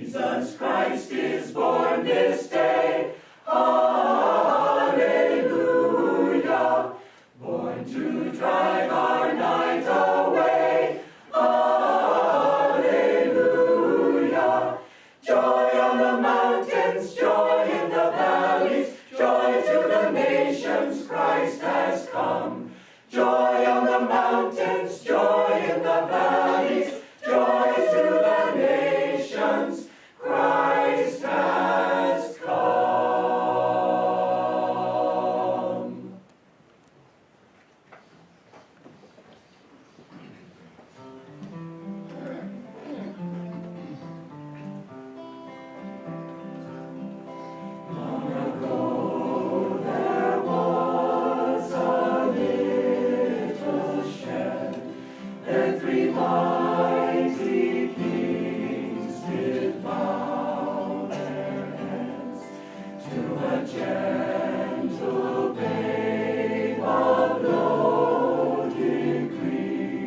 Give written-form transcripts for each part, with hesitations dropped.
Jesus Christ is born this day. Hallelujah. Born to drive our night away. Hallelujah. Joy on the mountains, joy in the valleys, joy to the nations, Christ has come. Joy on the mountains, joy in the valleys, joy to the nations, Christ has come. Long ago there was a little shed, there 3 mighty kings did bow their heads to a gentle babe of low degree,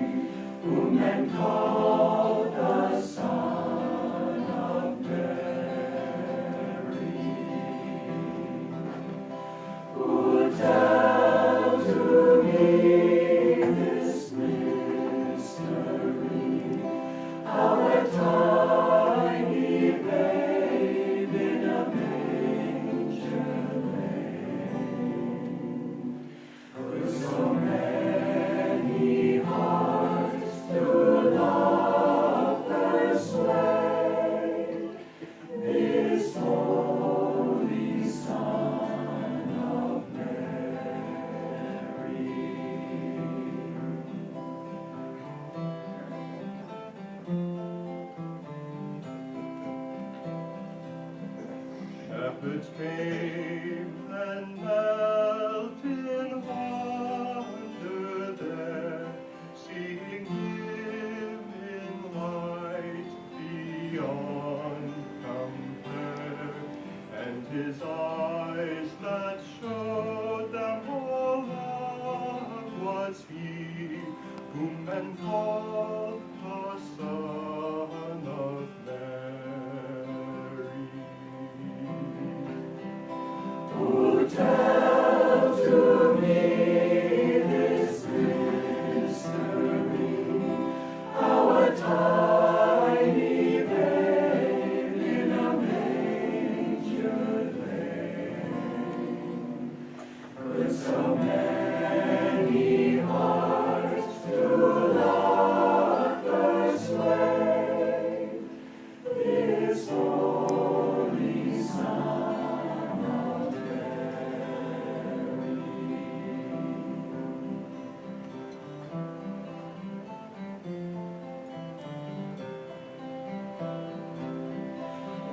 whom men called the Son of Mary. Who tell to me this mystery, how a tiny babe in a manger lay? Could so many hearts through love persuade this holy Son of Mary? Shepherds came and knelt in wonder there, seeing Him in light beyond compare, and His eyes that showed them all love was He, whom men called the Son of Mary. Who tell to me this mystery, how a tiny babe in a manger lay? Could so many hearts to love persuade this holy Son of Mary?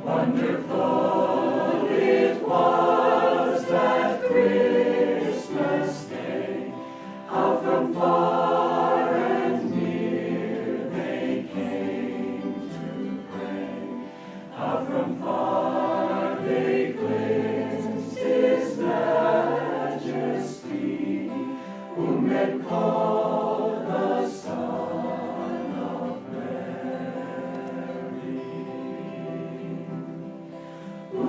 Wonderful it was that Christmas day, how from far and near they came to pray, how from far they glimpsed His majesty, whom men call the Son of Mary. Who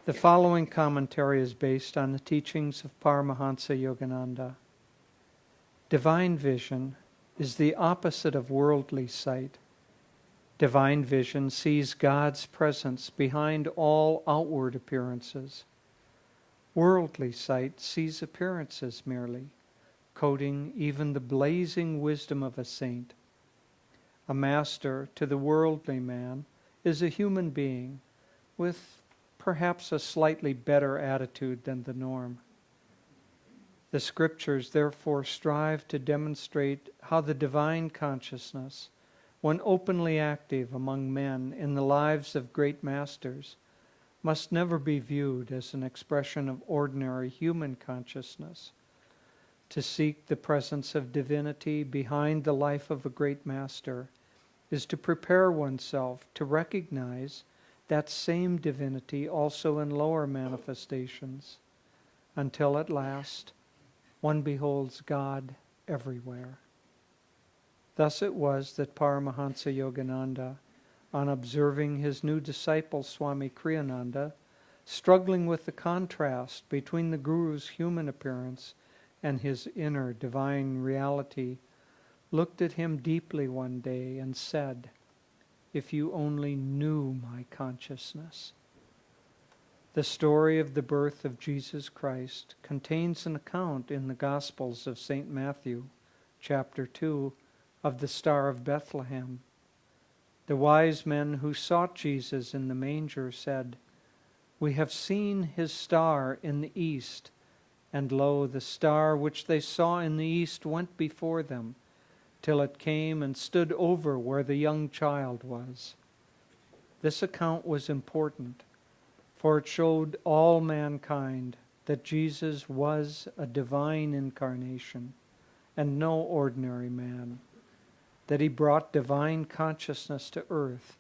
The following commentary is based on the teachings of Paramahansa Yogananda. Divine vision is the opposite of worldly sight. Divine vision sees God's presence behind all outward appearances. Worldly sight sees appearances merely, coating even the blazing wisdom of a saint. A master to the worldly man is a human being with perhaps a slightly better attitude than the norm. The scriptures therefore strive to demonstrate how the divine consciousness, when openly active among men in the lives of great masters, must never be viewed as an expression of ordinary human consciousness. To seek the presence of divinity behind the life of a great master is to prepare oneself to recognize that same divinity also in lower manifestations, until at last one beholds God everywhere. Thus it was that Paramahansa Yogananda, on observing his new disciple Swami Kriyananda, struggling with the contrast between the Guru's human appearance and his inner divine reality, looked at him deeply one day and said, "If you only knew my consciousness." The story of the birth of Jesus Christ contains an account in the Gospels of St. Matthew, chapter 2, of the Star of Bethlehem. The wise men who sought Jesus in the manger said, "We have seen his star in the east, and lo, the star which they saw in the east went before them, till it came and stood over where the young child was." This account was important, for it showed all mankind that Jesus was a divine incarnation and no ordinary man, that he brought divine consciousness to earth,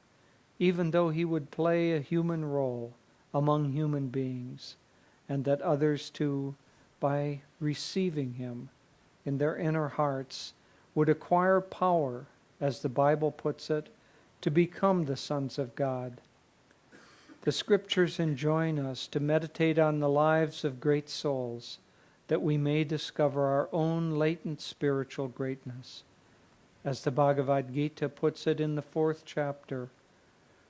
even though he would play a human role among human beings, and that others too, by receiving him in their inner hearts, would acquire power, as the Bible puts it, to become the sons of God. The Scriptures enjoin us to meditate on the lives of great souls, that we may discover our own latent spiritual greatness. As the Bhagavad Gita puts it in the 4th chapter,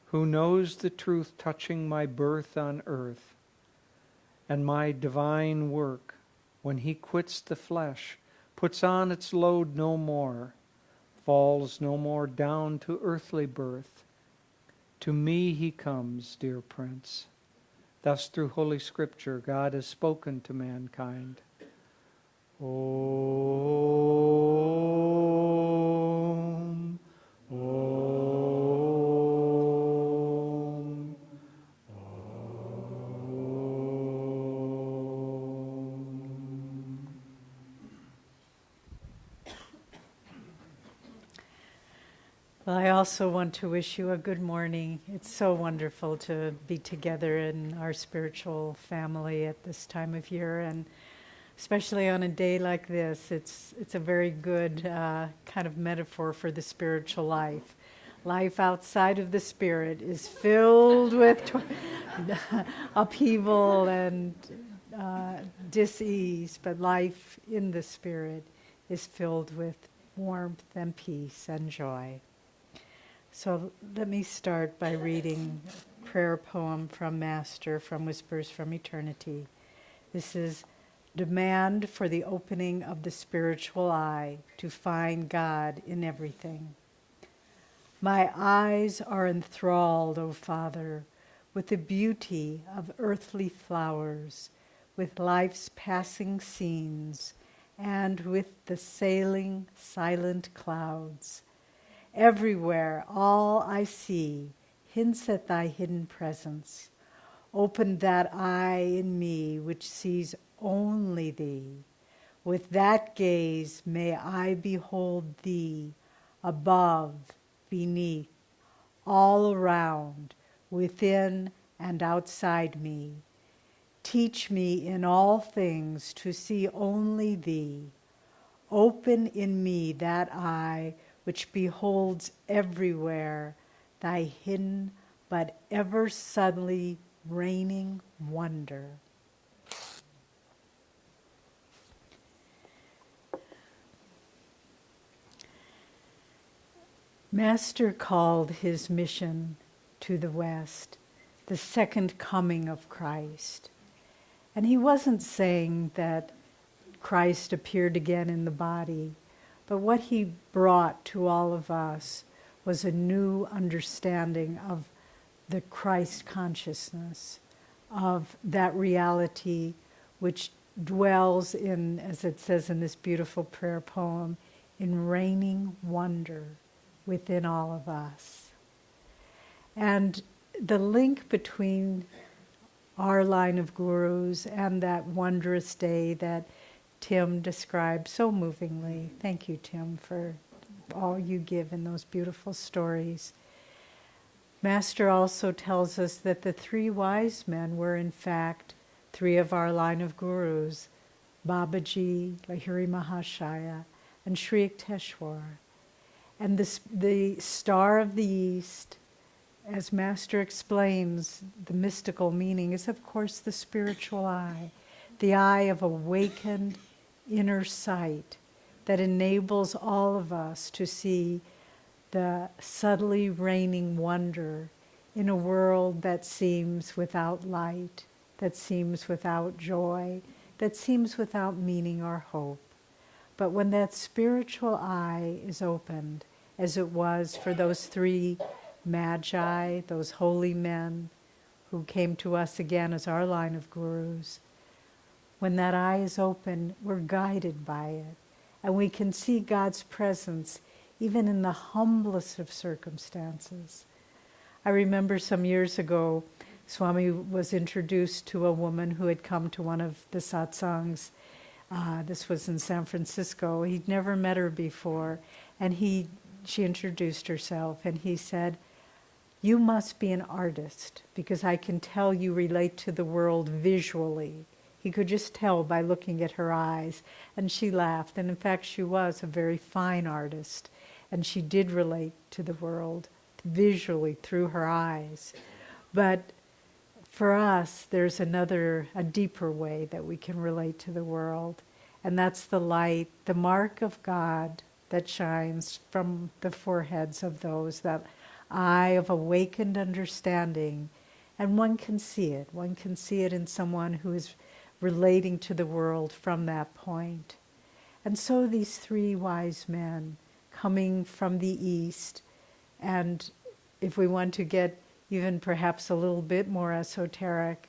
"Who knows the truth touching my birth on earth, and my divine work, when he quits the flesh, puts on its load no more, falls no more down to earthly birth. To me he comes, dear Prince." Thus through Holy Scripture God has spoken to mankind. Om, Om, Om. Well, I also want to wish you a good morning. It's so wonderful to be together in our spiritual family at this time of year, and especially on a day like this. It's a very good kind of metaphor for the spiritual life. Life outside of the spirit is filled with upheaval and dis-ease, but life in the spirit is filled with warmth and peace and joy. So let me start by reading a prayer poem from Master from Whispers from Eternity. This is Demand for the Opening of the Spiritual Eye to Find God in Everything. My eyes are enthralled, O Father, with the beauty of earthly flowers, with life's passing scenes, and with the sailing silent clouds. Everywhere all I see hints at thy hidden presence. Open that eye in me which sees only thee. With that gaze may I behold thee above, beneath, all around, within and outside me. Teach me in all things to see only thee. Open in me that eye which beholds everywhere thy hidden but ever subtly reigning wonder. Master called his mission to the West the second coming of Christ. And he wasn't saying that Christ appeared again in the body, but what he brought to all of us was a new understanding of the Christ consciousness, of that reality which dwells in, as it says in this beautiful prayer poem, in reigning wonder within all of us. And the link between our line of gurus and that wondrous day that Tim described so movingly. Thank you, Tim, for all you give in those beautiful stories. Master also tells us that the three wise men were in fact three of our line of gurus, Babaji, Lahiri Mahashaya, and Sri Yukteswar. And the Star of the East, as Master explains, the mystical meaning is, of course, the spiritual eye, the eye of awakened inner sight that enables all of us to see the subtly reigning wonder in a world that seems without light, that seems without joy, that seems without meaning or hope. But when that spiritual eye is opened, as it was for those three magi, those holy men who came to us again as our line of gurus, when that eye is open, we're guided by it. And we can see God's presence even in the humblest of circumstances. I remember some years ago, Swami was introduced to a woman who had come to one of the satsangs. This was in San Francisco. He'd never met her before. And she introduced herself, and he said, "You must be an artist, because I can tell you relate to the world visually." He could just tell by looking at her eyes. And she laughed. And in fact, she was a very fine artist. And she did relate to the world visually through her eyes. But for us, there's a deeper way that we can relate to the world. And that's the light, the mark of God that shines from the foreheads of those, that eye of awakened understanding. And one can see it. One can see it in someone who is relating to the world from that point. And so these three wise men coming from the East, and if we want to get even perhaps a little bit more esoteric,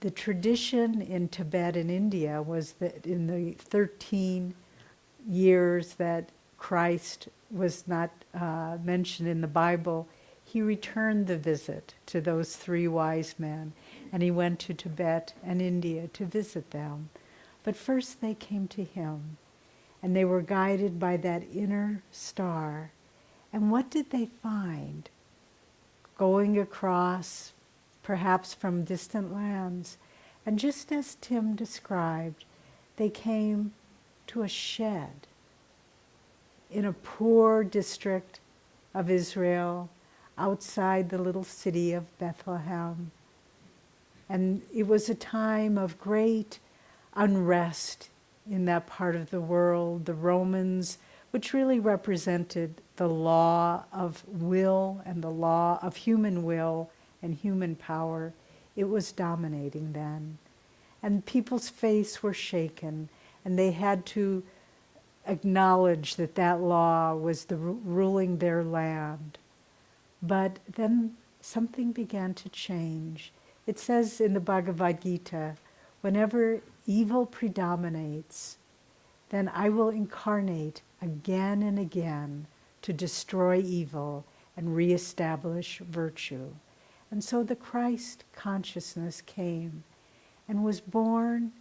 the tradition in Tibet and India was that in the 13 years that Christ was not mentioned in the Bible, he returned the visit to those three wise men, and he went to Tibet and India to visit them. But first they came to him, and they were guided by that inner star. And what did they find? Going across, perhaps from distant lands, and just as Tim described, they came to a shed in a poor district of Israel, outside the little city of Bethlehem. And it was a time of great unrest in that part of the world. The Romans, which really represented the law of will and the law of human will and human power, it was dominating then. And people's faces were shaken, and they had to acknowledge that that law was ruling their land. But then something began to change. It says in the Bhagavad Gita, whenever evil predominates, then I will incarnate again and again to destroy evil and reestablish virtue. And so the Christ consciousness came and was born,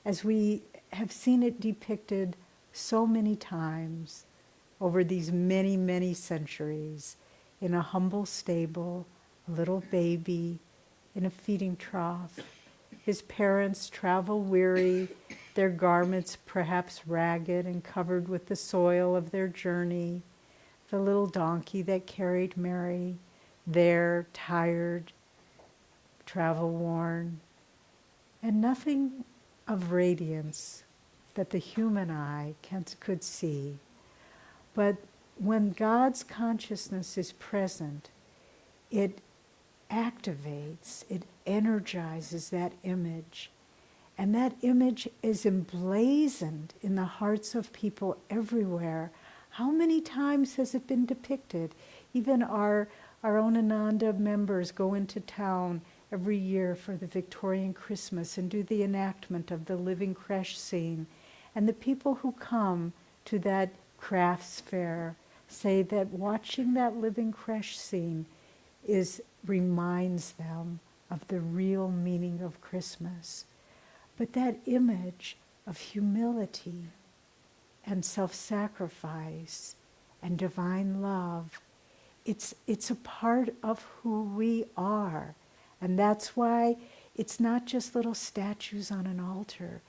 as we have seen it depicted so many times over these many, many centuries, in a humble stable, a little baby in a feeding trough. His parents travel weary, their garments perhaps ragged and covered with the soil of their journey. The little donkey that carried Mary, there, tired, travel worn, and nothing of radiance that the human eye could see. But when God's consciousness is present, it activates, it energizes that image. And that image is emblazoned in the hearts of people everywhere. How many times has it been depicted? Even our own Ananda members go into town every year for the Victorian Christmas and do the enactment of the living creche scene. And the people who come to that crafts fair say that watching that living creche scene reminds them of the real meaning of Christmas. But that image of humility and self-sacrifice and divine love, it's a part of who we are. And that's why it's not just little statues on an altar.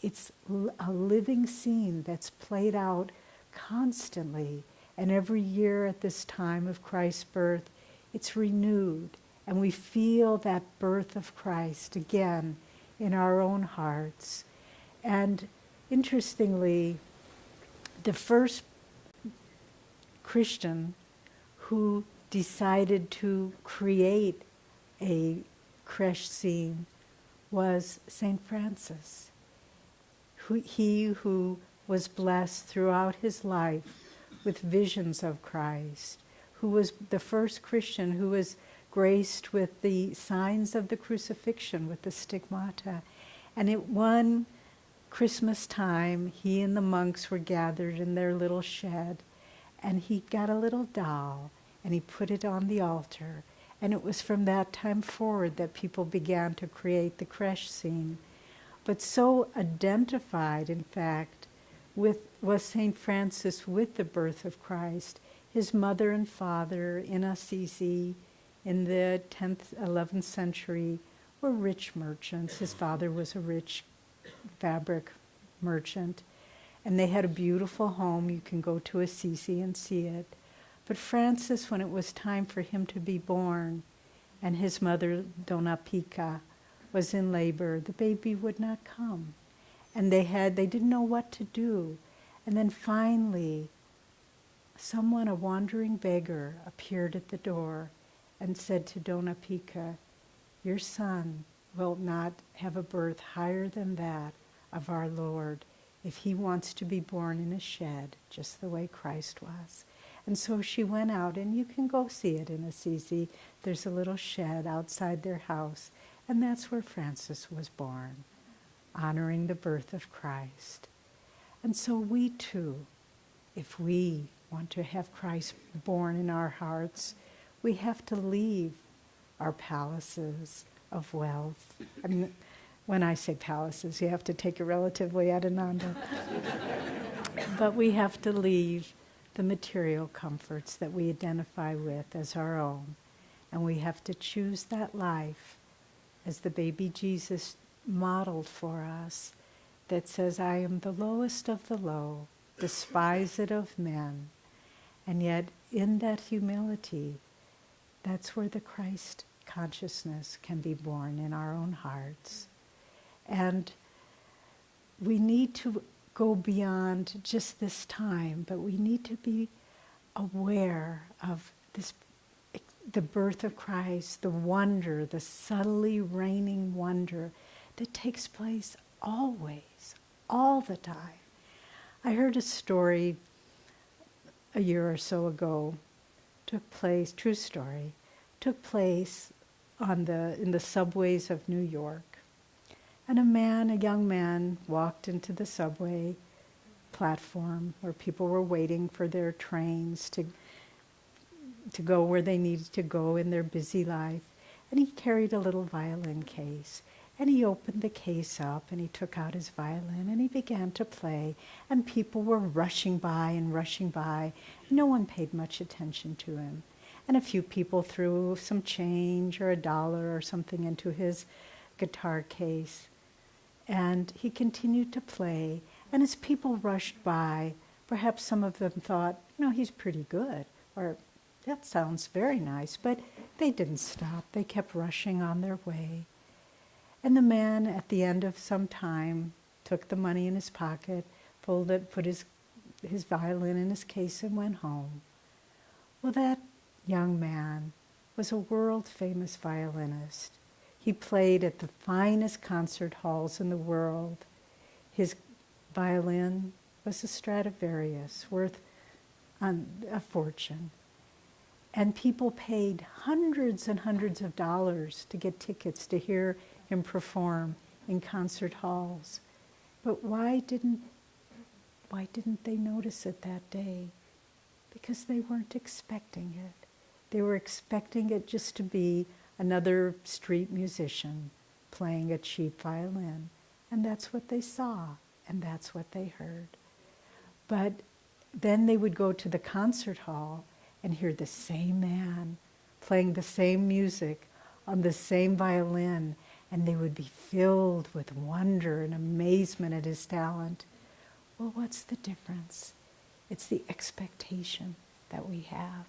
It's a living scene that's played out constantly. And every year at this time of Christ's birth, it's renewed. And we feel that birth of Christ again in our own hearts. And interestingly, the first Christian who decided to create a creche scene was St. Francis. He who was blessed throughout his life with visions of Christ, who was the first Christian who was graced with the signs of the crucifixion, with the stigmata. And at one Christmas time, he and the monks were gathered in their little shed, and he got a little doll, and he put it on the altar. And it was from that time forward that people began to create the creche scene. But so identified, in fact, was St. Francis with the birth of Christ. His mother and father in Assisi in the 10th, 11th century were rich merchants. His father was a rich fabric merchant, and they had a beautiful home. You can go to Assisi and see it. But Francis, when it was time for him to be born, and his mother, Donna Pica, was in labor, the baby would not come. And they didn't know what to do. And then finally, a wandering beggar, appeared at the door and said to Donna Pica, "Your son will not have a birth higher than that of our Lord if he wants to be born in a shed, just the way Christ was." And so she went out, and you can go see it in Assisi. There's a little shed outside their house, and that's where Francis was born, honoring the birth of Christ. And so we too, if we want to have Christ born in our hearts, we have to leave our palaces of wealth. I mean, when I say palaces, you have to take it relatively ad ananda. But we have to leave the material comforts that we identify with as our own. And we have to choose that life as the baby Jesus modeled for us, that says, "I am the lowest of the low, despised of men." And yet in that humility, that's where the Christ consciousness can be born in our own hearts. And we need to go beyond just this time, but we need to be aware of this, the birth of Christ, the wonder, the subtly reigning wonder that takes place always, all the time. I heard a story a year or so ago, true story, took place in the subways of New York. And a young man, walked into the subway platform where people were waiting for their trains to go where they needed to go in their busy life. And he carried a little violin case. And he opened the case up, and he took out his violin, and he began to play. And people were rushing by and rushing by. No one paid much attention to him. And a few people threw some change or $1 or something into his guitar case. And he continued to play. And as people rushed by, perhaps some of them thought, "No, he's pretty good," or that sounds very nice, but they didn't stop. They kept rushing on their way. And the man, at the end of some time, took the money in his pocket, put his violin in his case and went home. Well, that young man was a world-famous violinist. He played at the finest concert halls in the world. His violin was a Stradivarius, worth a fortune. And people paid hundreds and hundreds of dollars to get tickets to hear him perform in concert halls. But why didn't they notice it that day? Because they weren't expecting it. They were expecting it just to be another street musician playing a cheap violin. And that's what they saw, and that's what they heard. But then they would go to the concert hall and hear the same man playing the same music on the same violin, and they would be filled with wonder and amazement at his talent. Well, what's the difference? It's the expectation that we have.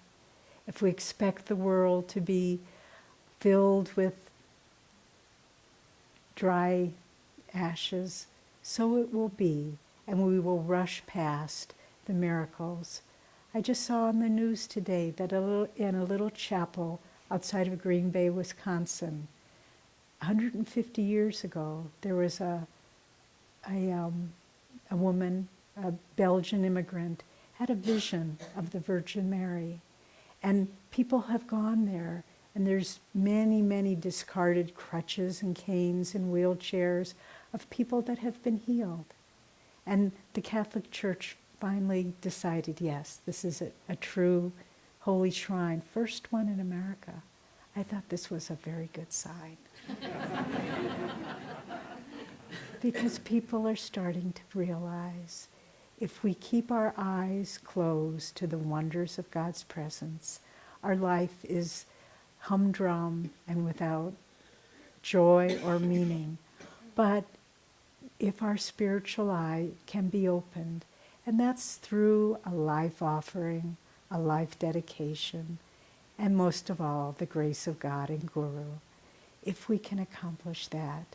If we expect the world to be filled with dry ashes, so it will be, and we will rush past the miracles. I just saw on the news today that in a little chapel outside of Green Bay, Wisconsin, 150 years ago, there was a woman, a Belgian immigrant, had a vision of the Virgin Mary. And people have gone there, and there's many, many discarded crutches and canes and wheelchairs of people that have been healed. And the Catholic Church finally decided, yes, this is a true holy shrine, first one in America. I thought this was a very good sign. Because people are starting to realize if we keep our eyes closed to the wonders of God's presence, our life is humdrum and without joy or meaning. But if our spiritual eye can be opened, and that's through a life offering, a life dedication, and most of all, the grace of God and Guru, if we can accomplish that,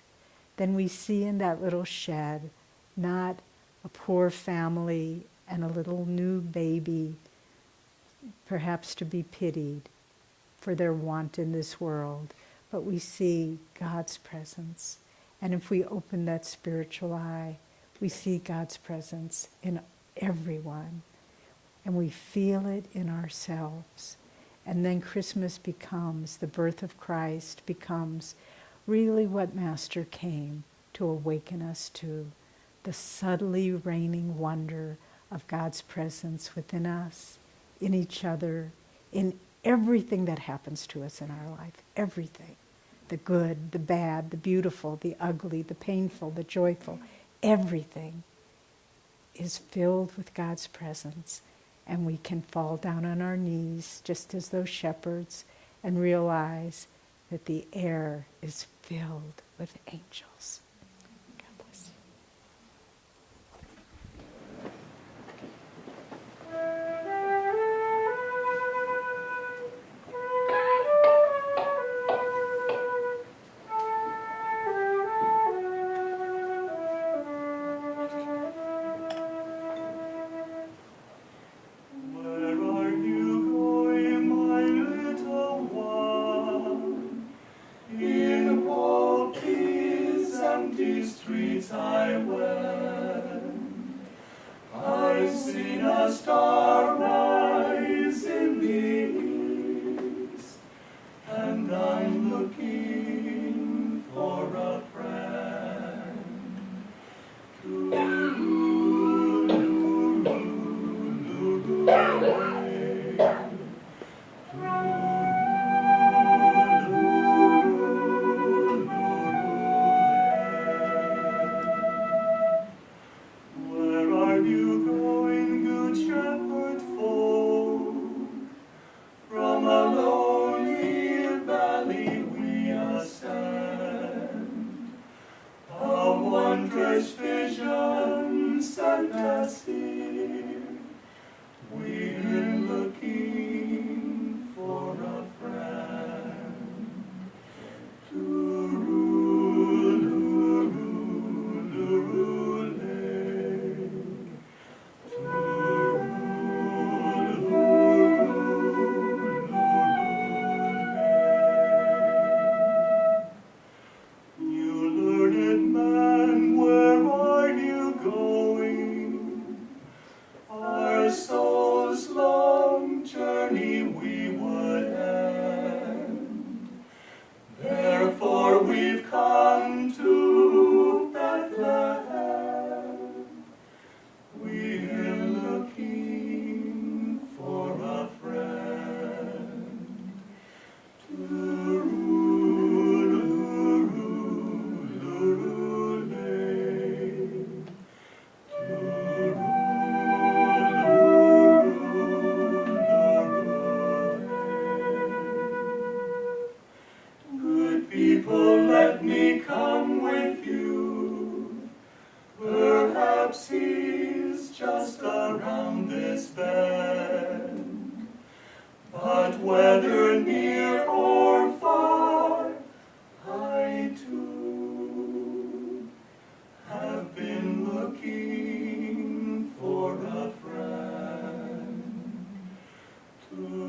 then we see in that little shed not a poor family and a little new baby, perhaps to be pitied for their want in this world, but we see God's presence. And if we open that spiritual eye, we see God's presence in everyone, and we feel it in ourselves. And then Christmas becomes, the birth of Christ becomes really what Master came to awaken us to, the subtly reigning wonder of God's presence within us, in each other, in everything that happens to us in our life, everything. The good, the bad, the beautiful, the ugly, the painful, the joyful, everything is filled with God's presence. And we can fall down on our knees, just as those shepherds, and realize that the air is filled with angels. God bless you. In all peace and journey we would end. Therefore we've come to Bethlehem. We're looking for a friend to Good people, let me come with you. Perhaps he's just around this bend. But whether near or far, I too have been looking for a friend to